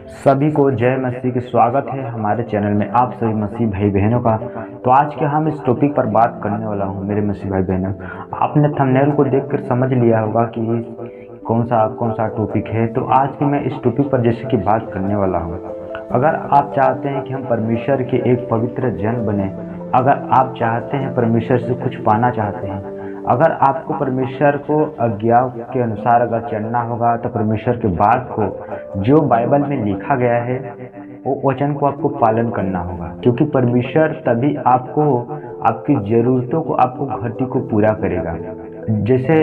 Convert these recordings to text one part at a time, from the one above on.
सभी को जय मसीह की स्वागत है हमारे चैनल में आप सभी मसीह भाई बहनों का। तो आज के हम इस टॉपिक पर बात करने वाला हूं मेरे मसीह भाई बहनों। आपने थंबनेल को देखकर समझ लिया होगा कि कौन सा टॉपिक है। तो आज की मैं इस टॉपिक पर जैसे कि बात करने वाला हूं। अगर आप चाहते हैं कि हम परमेश्वर के एक पवित्र जन बने, अगर आप चाहते हैं परमेश्वर से कुछ पाना चाहते हैं, अगर आपको परमेश्वर को आज्ञा के अनुसार अगर चलना होगा, तो परमेश्वर के बात को जो बाइबल में लिखा गया है वो वचन को आपको पालन करना होगा। क्योंकि परमेश्वर तभी आपको आपकी जरूरतों को, आपको घटी को पूरा करेगा। जैसे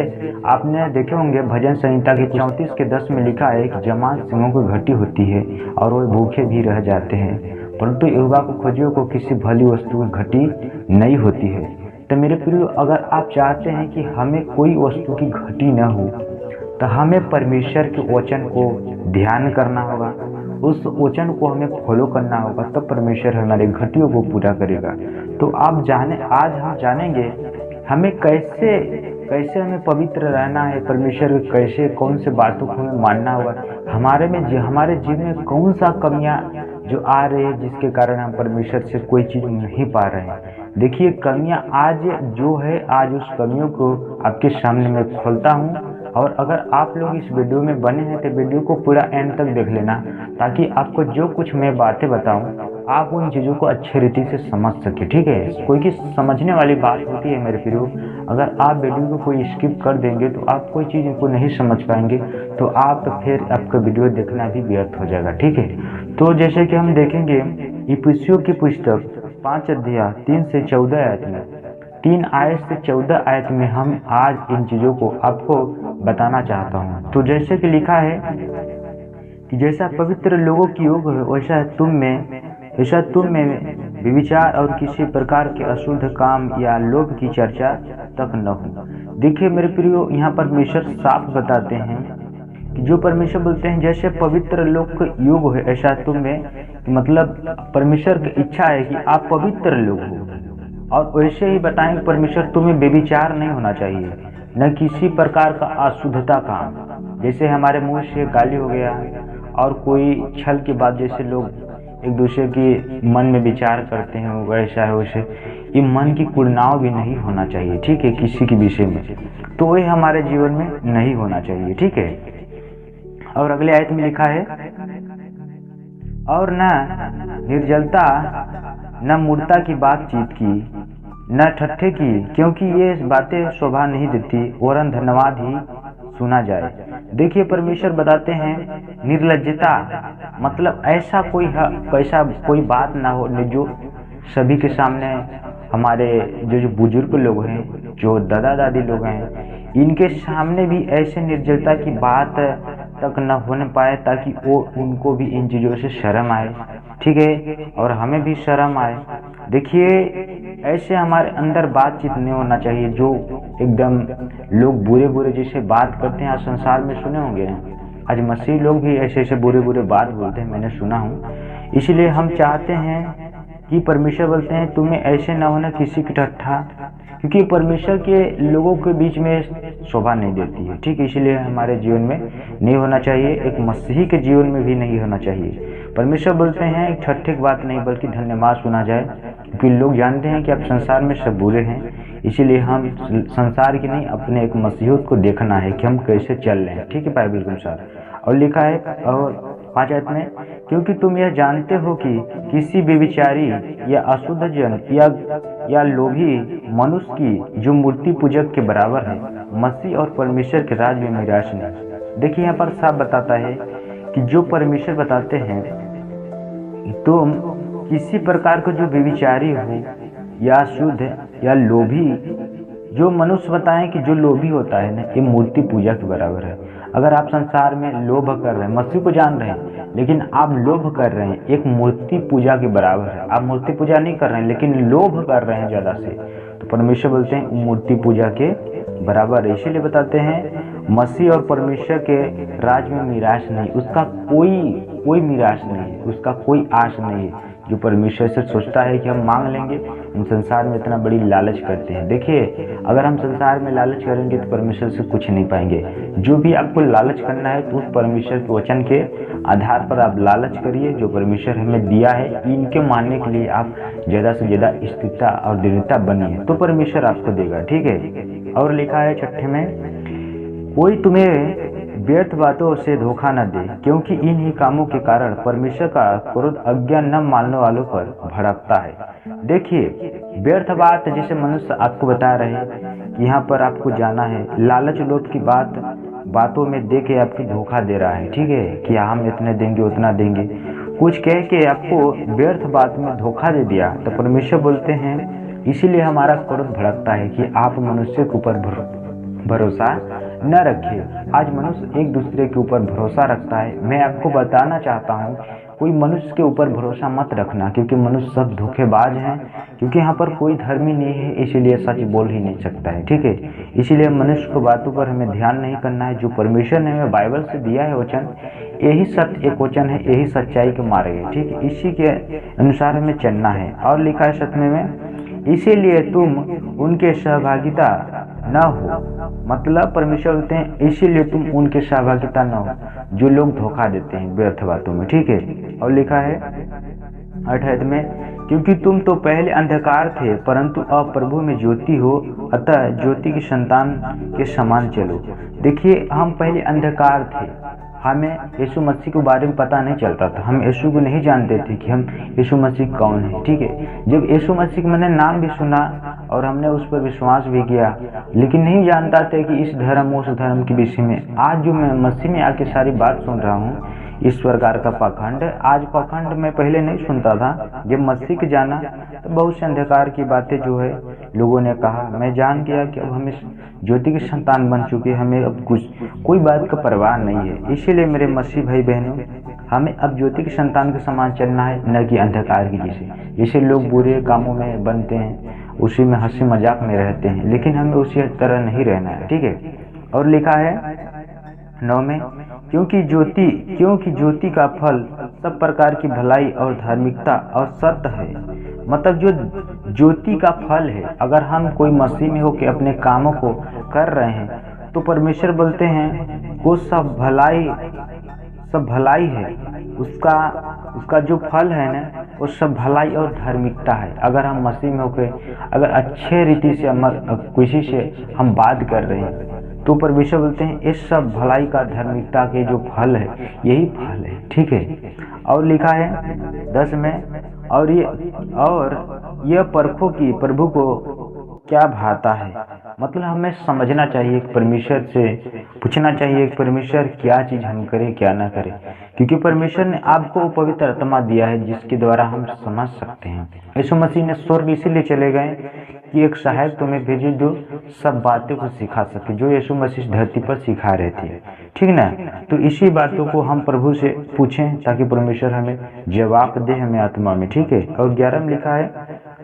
आपने देखे होंगे भजन संहिता के 34:10 में लिखा है कि जवान सिंहों की घटी होती है और वो भूखे भी रह जाते हैं, परंतु युवा को खोजियों को किसी भली वस्तु की घटी नहीं होती है। तो मेरे प्रियो, अगर आप चाहते हैं कि हमें कोई वस्तु की घटी न हो, तो हमें परमेश्वर के वचन को ध्यान करना होगा, उस वचन को हमें फॉलो करना होगा, तब परमेश्वर हमारे घटियों को पूरा करेगा। तो आज हम जानेंगे हमें कैसे हमें पवित्र रहना है, परमेश्वर के कैसे कौन से बातों को हमें मानना होगा, हमारे जीवन में कौन सा कमियां जो आ रही है जिसके कारण हम परमेश्वर से कोई चीज नहीं पा रहे हैं। देखिए, कमियां आज उस कमियों को आपके सामने मैं खोलता हूं। और अगर आप लोग इस वीडियो में बने हैं तो वीडियो को पूरा एंड तक देख लेना, ताकि आपको जो कुछ मैं बातें बताऊं आप उन चीज़ों को अच्छी रीति से समझ सके। ठीक है, कोई की समझने वाली बात होती है मेरे प्रियो। अगर आप वीडियो को कोई स्किप कर देंगे तो आप कोई चीज़ को नहीं समझ पाएंगे, तो फिर आपका वीडियो देखना भी व्यर्थ हो जाएगा। ठीक है, तो जैसे कि हम देखेंगे इफिसियों की पुस्तक 5 अध्याय 3 से 14 आयत में, 3 आयत से 14 आयत में हम आज इन चीज़ों को आपको बताना चाहता हूँ। तो जैसे कि लिखा है कि जैसा पवित्र लोगों की योग है वैसा तुम में व्यभिचार और किसी प्रकार के अशुद्ध काम या लोभ की चर्चा तक न हो। देखिए मेरे प्रियो, यहाँ परमेश्वर साफ बताते हैं कि जो परमेश्वर बोलते हैं जैसे पवित्र लोग का योग है ऐसा तुम में, मतलब परमेश्वर की इच्छा है कि आप पवित्र लोग हो। और वैसे ही बताएं परमेश्वर तुम्हें व्यभिचार नहीं होना चाहिए, न किसी प्रकार का अशुद्धता काम, जैसे हमारे मुंह से गाली हो गया और कोई छल की बात, जैसे लोग एक दूसरे की मन में विचार करते हैं वैसा है वैसे, ये मन की कुड़नाव भी नहीं होना चाहिए। ठीक है, किसी के विषय में, तो वही हमारे जीवन में नहीं होना चाहिए। ठीक है, और अगले आयत में लिखा है और न निर्जलता, न मूर्ता की बातचीत की, न ठट्ठे की, क्योंकि ये बातें शोभा नहीं देती, वरन धन्यवाद ही सुना जाए। देखिए परमेश्वर बताते हैं निर्लज्जता, मतलब ऐसा कोई बात ना हो जो सभी के सामने, हमारे जो बुजुर्ग लोग हैं, जो दादा दादी लोग हैं, इनके सामने भी ऐसे निर्जलता की बात तक न होने पाए, ताकि उनको भी इन चीज़ों से शर्म आए। ठीक है, और हमें भी शर्म आए। देखिए, ऐसे हमारे अंदर बातचीत नहीं होना चाहिए जो एकदम लोग बुरे जैसे बात करते हैं। आज संसार में सुने होंगे, आज मसीह लोग भी ऐसे बुरे बात बोलते हैं, मैंने सुना हूँ। इसलिए हम चाहते हैं कि परमेश्वर बोलते हैं तुम्हें ऐसे न होना किसी की ठट्ठा, क्योंकि परमेश्वर के लोगों के बीच में शोभा नहीं देती है। ठीक, इसलिए हमारे जीवन में नहीं होना चाहिए, एक मसीही के जीवन में भी नहीं होना चाहिए। परमेश्वर बोलते हैं एक ठट्ठे की बात नहीं बल्कि धन्यवाद सुना जाए, क्योंकि लोग जानते हैं कि अब संसार में सब बुरे हैं। इसीलिए हम संसार की नहीं, अपने एक मसीहत को देखना है कि हम कैसे चल रहे हैं। ठीक है, बाइबल के अनुसार। और लिखा है और 5 आयत में, क्योंकि तुम यह जानते हो कि किसी व्यभिचारी या अशुद्ध जन या लोभी मनुष्य की जो मूर्ति पूजक के बराबर है, मसीह और परमेश्वर के राज में निराश नहीं। देखिए यहाँ पर साफ बताता है कि जो परमेश्वर बताते हैं तुम किसी प्रकार का जो व्यभिचारी हो या शुद्ध या लोभी, जो मनुष्य बताएं कि जो लोभी होता है ना, ये मूर्ति पूजा के बराबर है। अगर आप संसार में लोभ कर रहे हैं, मसीह को जान रहे हैं, लेकिन आप लोभ कर रहे हैं, एक मूर्ति पूजा के बराबर है। आप मूर्ति पूजा नहीं कर रहे हैं लेकिन लोभ कर रहे हैं ज्यादा से, तो परमेश्वर बोलते हैं मूर्ति पूजा के बराबर है। इसीलिए बताते हैं मसीह और परमेश्वर के राज में निराश नहीं, उसका कोई निराश नहीं है, उसका कोई आश नहीं है, जो परमेश्वर से सोचता है कि हम मांग लेंगे, हम संसार में इतना बड़ी लालच करते हैं। देखिए, अगर हम संसार में लालच करेंगे तो परमेश्वर से कुछ नहीं पाएंगे। जो भी आपको लालच करना है तो उस परमेश्वर के वचन के आधार पर आप लालच करिए। जो परमेश्वर हमें दिया है, इनके मानने के लिए आप ज़्यादा से ज़्यादा स्थिरता और दृढ़ता बनिए, तो परमेश्वर आपको देगा, ठीक है। और लिखा है 6 में, कोई तुम्हें व्यर्थ बातों से धोखा न दे, क्योंकि इन्हीं कामों के कारण परमेश्वर का क्रोध अज्ञान न मानने वालों पर भड़कता है। देखिए, व्यर्थ बात जैसे मनुष्य आपको बता रहे हैं कि यहाँ पर आपको जाना है, लालच लोभ की बातों में दे के आपको धोखा दे रहा है, ठीक है, कि हम इतने देंगे उतना देंगे, कुछ कह के आपको व्यर्थ बात में धोखा दे दिया। तो परमेश्वर बोलते हैं, इसीलिए हमारा क्रोध भड़कता है कि आप मनुष्य के ऊपर भरोसा न रखिए। आज मनुष्य एक दूसरे के ऊपर भरोसा रखता है। मैं आपको बताना चाहता हूँ, कोई मनुष्य के ऊपर भरोसा मत रखना, क्योंकि मनुष्य सब धोखेबाज हैं। क्योंकि यहाँ पर कोई धर्मी नहीं है, इसीलिए सच बोल ही नहीं सकता है, ठीक है। इसीलिए मनुष्य को बातों पर हमें ध्यान नहीं करना है। जो परमेश्वर ने हमें बाइबल से दिया है वचन, यही सत्य एक वचन है, यही सच्चाई के मार्ग है, ठीक है। इसी के अनुसार हमें चलना है। और लिखा है 7 में, इसीलिए तुम उनके सहभागिता न हो। मतलब परमेश्वर बोलते हैं, इसीलिए तुम उनके सहभागिता न हो जो लोग धोखा देते हैं व्यर्थ बातों में, ठीक है। और लिखा है 8 में, क्योंकि तुम तो पहले अंधकार थे, परंतु अब प्रभु में ज्योति हो, अतः ज्योति की संतान के समान चलो। देखिए, हम पहले अंधकार थे, हमें यीशु मसीह के बारे में पता नहीं चलता था, हम यीशु को नहीं जानते थे कि हम यीशु मसीह कौन है, ठीक है। जब यीशु मसीह का मैंने नाम भी सुना और हमने उस पर विश्वास भी किया, लेकिन नहीं जानता था कि इस धर्म उस धर्म के विषय में। आज जो मैं मसीह में आके सारी बात सुन रहा हूँ, इस प्रकार का पाखंड, आज पाखंड मैं पहले नहीं सुनता था। जब मसीह के जाना तो बहुत से अंधकार की बातें जो है लोगों ने कहा, मैं जान गया कि अब हम इस ज्योति की संतान बन चुके, हमें अब कोई बात का परवाह नहीं है। इसीलिए मेरे मसीह भाई बहनों, हमें अब ज्योति की संतान के समान चलना है, न कि अंधकार की जैसे लोग बुरे कामों में बनते हैं, उसी में हंसी मजाक में रहते हैं, लेकिन हमें उसी तरह नहीं रहना है, ठीक है। और लिखा है 9 में, क्योंकि ज्योति का फल सब प्रकार की भलाई और धार्मिकता और सत्य है। मतलब जो ज्योति का फल है, अगर हम कोई मसीह में होकर अपने कामों को कर रहे हैं तो परमेश्वर बोलते हैं वो सब भलाई है, उसका जो फल है ना, वो सब भलाई और धार्मिकता है। अगर हम मसीह में होकर अगर अच्छे रीति से किसी से हम बात कर रहे हैं तो परमेश्वर बोलते हैं इस सब भलाई का धार्मिकता के जो फल है, यही फल है, ठीक है। और लिखा है 10 में, और यह परखो कि प्रभु को क्या भाता है। मतलब हमें समझना चाहिए, परमेश्वर से पूछना चाहिए कि परमेश्वर क्या चीज हम करें क्या ना करें, क्योंकि परमेश्वर ने आपको पवित्र आत्मा दिया है जिसके द्वारा हम समझ सकते हैं। यीशु मसीह ने स्वर्ग इसीलिए चले गए कि एक सहायक तुम्हें भेजे जो सब बातों को सिखा सके, जो यीशु मसीह धरती पर सिखा रहे थे, ठीक ना। तो इसी बातों को हम प्रभु से पूछें ताकि परमेश्वर हमें जवाब दे, हमें आत्मा में, ठीक है। और 11 में लिखा है,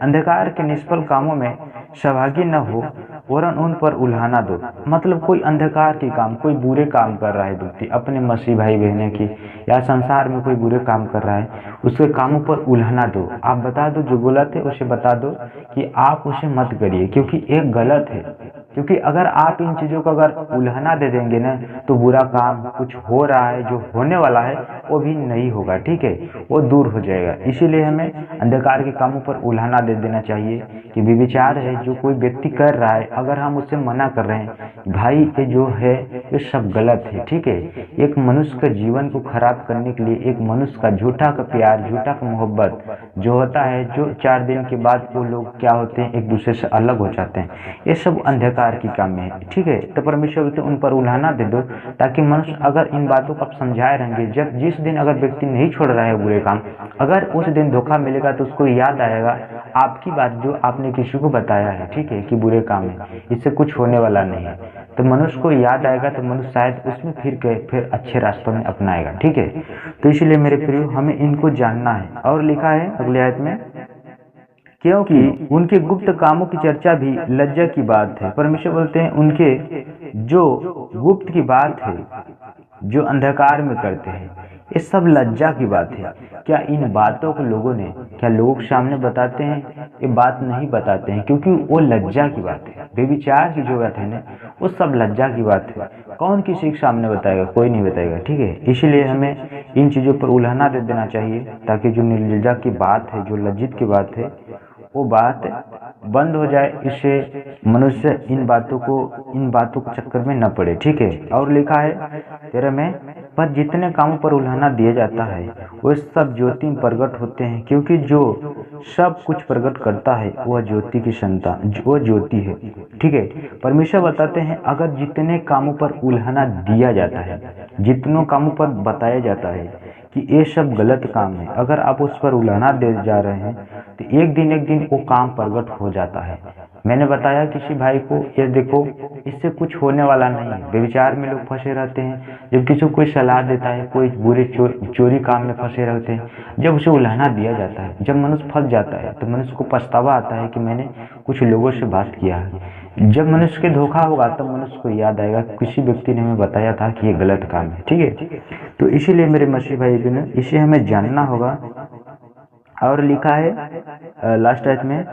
अंधकार के निष्फल कामों में सहभागी न हो वरन उन पर उल्हाना दो। मतलब कोई अंधकार के काम, कोई बुरे काम कर रहा है व्यक्ति, अपने मसीह भाई बहने की या संसार में कोई बुरे काम कर रहा है, उसके कामों पर उल्हाना दो। आप बता दो, जो गलत है उसे बता दो कि आप उसे मत करिए, क्योंकि एक गलत है। क्योंकि अगर आप इन चीजों को अगर उल्हाना दे देंगे ना, तो बुरा काम कुछ हो रहा है, जो होने वाला है वो भी नहीं होगा, ठीक है, वो दूर हो जाएगा। इसीलिए हमें अंधकार के कामों पर उल्हाना दे देना चाहिए कि व्यभिचार है जो कोई व्यक्ति कर रहा है, अगर हम उससे मना कर रहे हैं भाई ये जो है ये सब गलत है, ठीक है। एक मनुष्य के जीवन को खराब करने के लिए एक मनुष्य का झूठा का प्यार, झूठा का मोहब्बत जो होता है, जो 4 दिन के बाद वो लोग क्या होते हैं, एक दूसरे से अलग हो जाते हैं, ये सब अंधकार की काम में है, ठीक है। तो परमेश्वर तो उन पर उल्हाना दे दो ताकि मनुष्य अगर इन बातों को आप समझाए रहेंगे, जब जिस दिन अगर व्यक्ति नहीं छोड़ रहा है बुरे काम, अगर उस दिन धोखा मिलेगा तो उसको याद आएगा आपकी बात जो आपने किसी को बताया है, ठीक है, कि बुरे काम है, इससे कुछ होने वाला नहीं है। तो मनुष्य को याद आएगा तो मनुष्य शायद उसमें फिर अच्छे रास्तों में अपनाएगा, ठीक है। तो इसलिए मेरे प्रियो हमें इनको जानना है। और लिखा है अगले आयत में, क्योंकि उनके गुप्त कामों की चर्चा भी लज्जा की बात है। परमेश्वर बोलते हैं उनके जो गुप्त की बात है, जो अंधकार में करते हैं, ये सब लज्जा की बात है। क्या इन बातों को लोगों ने क्या लोगों के सामने बताते हैं? ये बात नहीं बताते हैं, क्योंकि वो लज्जा की बात है। बेविचार की जो बात है ना, वो सब लज्जा की बात है। कौन किसी के सामने बताएगा? कोई नहीं बताएगा, ठीक है। इसीलिए हमें इन चीज़ों पर उल्हाना दे देना चाहिए, ताकि जो निर्लज्जा की बात है, जो लज्जित की बात है, वो बात बंद हो जाए। इससे मनुष्य इन बातों के चक्कर में न पड़े, ठीक है। और लिखा है 13 में, पर जितने कामों पर उल्हाना दिया जाता है वो सब ज्योति में प्रकट होते हैं, क्योंकि जो सब कुछ प्रकट करता है वह ज्योति की संतान, वो ज्योति है, ठीक है। परमेश्वर बताते हैं अगर जितने कामों पर उल्हाना दिया जाता है, जितनों कामों पर बताया जाता है कि ये सब गलत काम है, अगर आप उस पर उल्हाना दे जा रहे हैं तो एक दिन वो काम प्रकट हो जाता है। मैंने बताया किसी भाई को, ये देखो इससे कुछ होने वाला नहीं है। व्यभिचार में लोग फंसे रहते हैं, जब किसी को कोई सलाह देता है, कोई बुरे चोरी काम में फंसे रहते हैं, जब उसे उल्हाना दिया जाता है, जब मनुष्य फंस जाता है तो मनुष्य को पछतावा आता है कि मैंने कुछ लोगों से बात किया है। जब मनुष्य के धोखा होगा तब मनुष्य को याद आएगा किसी व्यक्ति ने हमें बताया था कि ये गलत काम है, ठीक है। तो इसीलिए मेरे मसीह भाई बहनों, इसे हमें जानना होगा। और लिखा है लास्ट आयत में,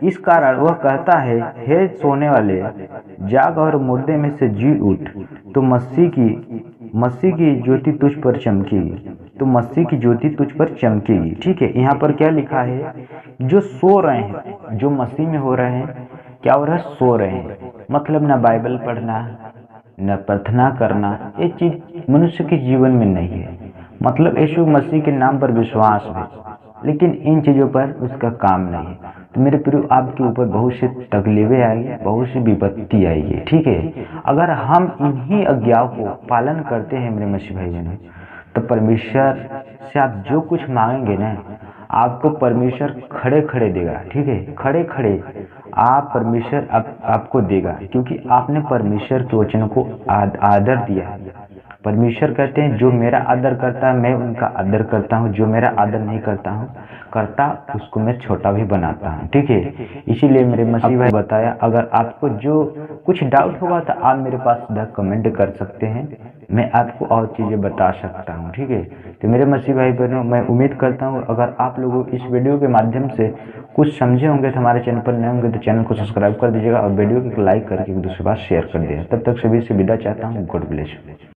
इस कारण वह कहता है, हे सोने वाले जाग और मुर्दे में से जी उठ, तो मसीह की ज्योति तुझ पर चमकेगी, तो मसीह की ज्योति तुझ पर चमकेगी, ठीक है। यहाँ पर क्या लिखा है? जो सो रहे हैं, जो मसीह में हो रहे हैं, क्या हो रहा है? सो रहे हैं। मतलब न बाइबल पढ़ना, न प्रार्थना करना, ये चीज मनुष्य के जीवन में नहीं है। मतलब यीशु मसीह के नाम पर विश्वास है, लेकिन इन चीजों पर उसका काम नहीं है। तो मेरे प्रिय, आपके ऊपर बहुत सी तकलीफें आएगी, बहुत सी विपत्ति आएगी, ठीक है। अगर हम इन्हीं आज्ञाओं को पालन करते हैं मेरे मसीह भाई बहनों, तो परमेश्वर से आप जो कुछ मांगेंगे ना, आपको परमेश्वर खड़े खड़े देगा, ठीक है। खड़े खड़े परमेश्वर आपको देगा, क्योंकि आपने परमेश्वर के वचन को आदर दिया है। परमेश्वर कहते हैं जो मेरा आदर करता है मैं उनका आदर करता हूँ, जो मेरा आदर नहीं करता उसको मैं छोटा भी बनाता हूँ, ठीक है। इसीलिए मेरे मसीह भाई बताया, अगर आपको जो कुछ डाउट होगा तो आप मेरे पास सीधा कमेंट कर सकते हैं, मैं आपको और चीज़ें बता सकता हूँ, ठीक है। तो मेरे मसीह भाई बहनों, मैं उम्मीद करता हूँ अगर आप लोगों इस वीडियो के माध्यम से कुछ समझे होंगे, तो हमारे चैनल पर नए होंगे तो चैनल को सब्सक्राइब कर दीजिएगा और वीडियो को लाइक करके एक दूसरे के पास शेयर कर दिया। तब तक सभी से विदा चाहता हूँ। God bless you.